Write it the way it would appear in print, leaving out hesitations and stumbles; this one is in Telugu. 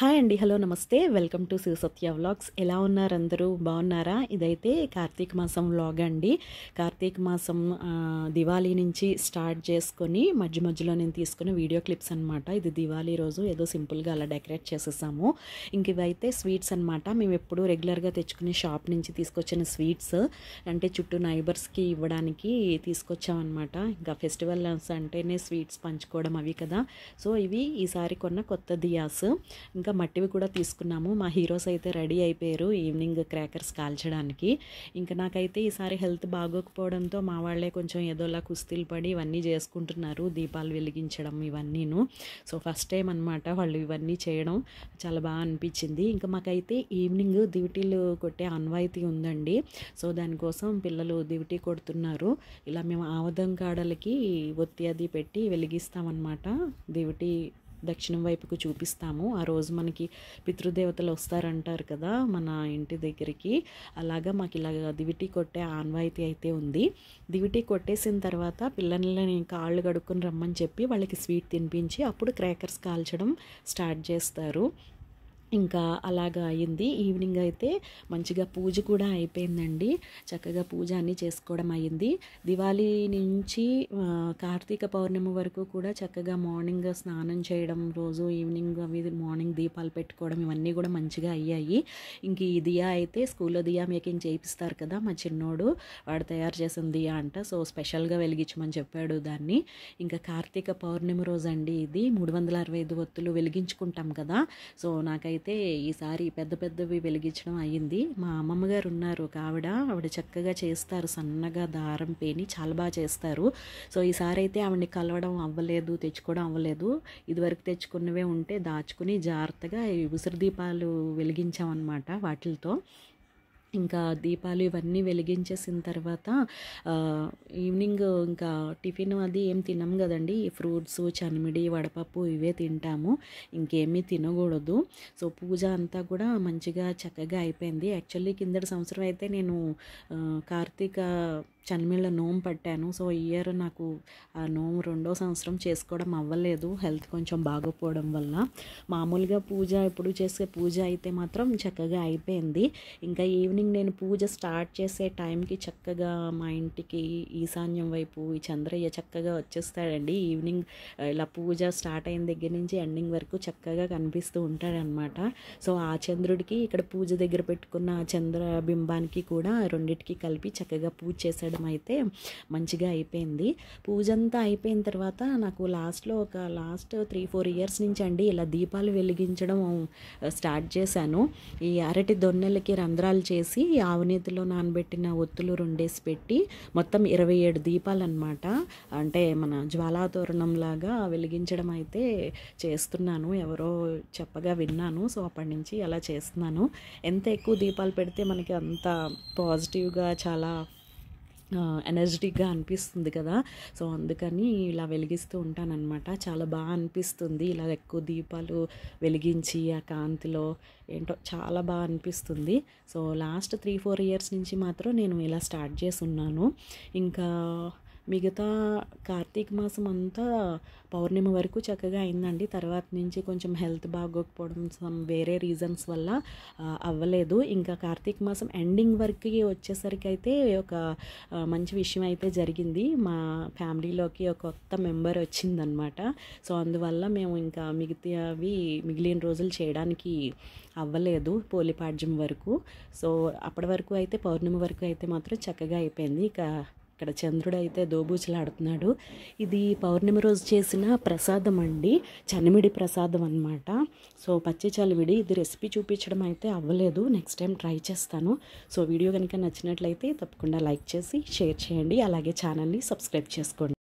హాయ్ అండి. హలో నమస్తే. Welcome to Shiva Satya vlogs. ఎలా ఉన్నారు అందరూ? బాగున్నారా? ఇదైతే కార్తీక మాసం వ్లాగ్ అండి. కార్తీక మాసం దివాళీ నుంచి స్టార్ట్ చేసుకొని మధ్య మధ్యలో నేను తీసుకున్న వీడియో క్లిప్స్ అనమాట. ఇది దివాళీ రోజు ఏదో సింపుల్గా అలా డెకరేట్ చేసేసాము. ఇంక ఇవైతే స్వీట్స్ అనమాట. మేము ఎప్పుడు రెగ్యులర్గా తెచ్చుకునే షాప్ నుంచి తీసుకొచ్చిన స్వీట్స్, అంటే చుట్టూ నైబర్స్కి ఇవ్వడానికి తీసుకొచ్చామన్నమాట. ఇంకా ఫెస్టివల్స్ అంటేనే స్వీట్స్ పంచుకోవడం అవి కదా. సో ఇవి ఈసారి కొన్న కొత్త దియాస్. ఇంకా మట్టివి కూడా తీసుకున్నాము. మా హీరోస్ అయితే రెడీ అయిపోయారు ఈవినింగ్ క్రాకర్స్ కాల్చడానికి. ఇంకా నాకైతే ఈసారి హెల్త్ బాగోకపోవడంతో మా వాళ్ళే కొంచెం ఏదోలా కుస్తీలు పడి ఇవన్నీ చేసుకుంటున్నారు, దీపాలు వెలిగించడం ఇవన్నీను. సో ఫస్ట్ టైం అనమాట వాళ్ళు ఇవన్నీ చేయడం. చాలా బాగా అనిపించింది. ఇంకా మాకైతే ఈవినింగ్ దివిటీలు కొట్టే ఆనవాయితీ ఉందండి. సో దానికోసం పిల్లలు దివిటీ కొడుతున్నారు. ఇలా మేము ఆవదం కాడలకి ఒత్తి అది పెట్టి వెలిగిస్తామన్నమాట. దివిటీ దక్షిణం వైపుకు చూపిస్తాము. ఆ రోజు మనకి పితృదేవతలు వస్తారంటారు కదా మన ఇంటి దగ్గరికి. అలాగా మాకు ఇలాగ దివిటీ కొట్టే ఆనవాయితీ అయితే ఉంది. దివిటీ కొట్టేసిన తర్వాత పిల్లల్ని కాళ్ళు కడుక్కొని రమ్మని చెప్పి వాళ్ళకి స్వీట్ తినిపించి అప్పుడు క్రాకర్స్ కాల్చడం స్టార్ట్ చేస్తారు. ఇంకా అలాగా అయింది. ఈవినింగ్ అయితే మంచిగా పూజ కూడా అయిపోయిందండి. చక్కగా పూజ అన్నీ చేసుకోవడం అయ్యింది. దివాళీ నుంచి కార్తీక పౌర్ణమి వరకు కూడా చక్కగా మార్నింగ్ స్నానం చేయడం, రోజు ఈవినింగ్ అవి మార్నింగ్ దీపాలు పెట్టుకోవడం ఇవన్నీ కూడా మంచిగా అయ్యాయి. ఇంక ఈ దియా అయితే స్కూల్లో దియా మేకింగ్ చేయిస్తారు కదా మా చిన్నోడు, వాడు తయారు చేసిన దియా అంట. సో స్పెషల్గా వెలిగించమని చెప్పాడు దాన్ని. ఇంకా కార్తీక పౌర్ణమి రోజు అండి ఇది. 365 ఒత్తులు వెలిగించుకుంటాం కదా. సో నాకైతే ఈసారి పెద్ద పెద్దవి వెలిగించడం అయ్యింది. మా అమ్మమ్మ గారు ఉన్నారు, ఒక ఆవిడ చక్కగా చేస్తారు. సన్నగా దారం పేని చాలా బాగా చేస్తారు. సో ఈసారి అయితే ఆవిడని కలవడం అవ్వలేదు, తెచ్చుకోవడం అవ్వలేదు. ఇదివరకు తెచ్చుకున్నవే ఉంటే దాచుకుని జాగ్రత్తగా ఈ ఉసిరి దీపాలు వెలిగించామన్నమాట వాటితో. ఇంకా దీపాలు ఇవన్నీ వెలిగించేసిన తర్వాత ఈవినింగ్ ఇంకా టిఫిన్ అది ఏం తినము కదండి. ఫ్రూట్స్, చనిమిడి, వడపప్పు ఇవే తింటాము, ఇంకేమీ తినకూడదు. సో పూజ అంతా కూడా మంచిగా చక్కగా అయిపోయింది. యాక్చువల్లీ కిందటి సంవత్సరం అయితే నేను కార్తీక చనిమిళ్ళ నోము పట్టాను. సో ఈ ఇయర్ నాకు ఆ నోము 2వ సంవత్సరం చేసుకోవడం అవ్వలేదు, హెల్త్ కొంచెం బాగోపోవడం వల్ల. మామూలుగా పూజ ఎప్పుడు చేసే పూజ అయితే మాత్రం చక్కగా అయిపోయింది. ఇంకా ఈవినింగ్ నేను పూజ స్టార్ట్ చేసే టైంకి చక్కగా మా ఇంటికి ఈశాన్యం వైపు ఈ చంద్రయ్య చక్కగా వచ్చేస్తాడండి. ఈవినింగ్ ఇలా పూజ స్టార్ట్ అయిన దగ్గర నుంచి ఎండింగ్ వరకు చక్కగా కనిపిస్తూ ఉంటాడనమాట. సో ఆ చంద్రుడికి ఇక్కడ పూజ దగ్గర పెట్టుకున్న చంద్ర బింబానికి కూడా రెండిటికి కలిపి చక్కగా పూజ చేశాడు. అయితే మంచిగా అయిపోయింది. పూజ అంతా అయిపోయిన తర్వాత నాకు లాస్ట్ 3-4 ఇయర్స్ నుంచి అండి ఇలా దీపాలు వెలిగించడం స్టార్ట్ చేశాను. ఈ అరటి దొన్నెలకి రంధ్రాలు చేసి ఆవునేతిలో నానబెట్టిన ఒత్తులు 2 పెట్టి మొత్తం 27 దీపాలు అనమాట. అంటే మన జ్వాలాతోరణం లాగా వెలిగించడం అయితే చేస్తున్నాను. ఎవరో చెప్పగా విన్నాను. సో అప్పటి నుంచి అలా చేస్తున్నాను. ఎంత ఎక్కువ దీపాలు పెడితే మనకి అంత పాజిటివ్గా చాలా ఎనర్జెటిక్గా అనిపిస్తుంది కదా. సో అందుకని ఇలా వెలిగిస్తూ ఉంటానన్నమాట. చాలా బాగా అనిపిస్తుంది ఇలా ఎక్కువ దీపాలు వెలిగించి ఆ కాంతిలో. ఏంటో చాలా బాగా అనిపిస్తుంది. సో లాస్ట్ 3-4 ఇయర్స్ నుంచి మాత్రం నేను ఇలా స్టార్ట్ చేసి ఉన్నాను. ఇంకా మిగతా కార్తీక మాసం అంతా పౌర్ణమి వరకు చక్కగా అయిందండి. తర్వాత నుంచి కొంచెం హెల్త్ బాగోకపోవడం, వేరే రీజన్స్ వల్ల అవ్వలేదు. ఇంకా కార్తీక మాసం ఎండింగ్ వరకు వచ్చేసరికి అయితే ఒక మంచి విషయం అయితే జరిగింది. మా ఫ్యామిలీలోకి ఒక కొత్త మెంబర్ వచ్చిందనమాట. సో అందువల్ల మేము ఇంకా మిగిలిన రోజులు చేయడానికి అవ్వలేదు పోలిపాడ్యం వరకు. సో అప్పటి వరకు అయితే పౌర్ణమి వరకు అయితే మాత్రం చక్కగా అయిపోయింది. ఇక్కడ చంద్రుడు అయితే దోబూచులాడుతున్నాడు. ఇది పౌర్ణమి రోజు చేసిన ప్రసాదం అండి, చనిమిడి ప్రసాదం అనమాట. సో పచ్చి చలివిడి. ఇది రెసిపీ చూపించడం అయితే అవ్వలేదు, నెక్స్ట్ టైం ట్రై చేస్తాను. సో వీడియో కనుక నచ్చినట్లయితే తప్పకుండా లైక్ చేసి షేర్ చేయండి. అలాగే ఛానల్ని సబ్స్క్రైబ్ చేసుకోండి.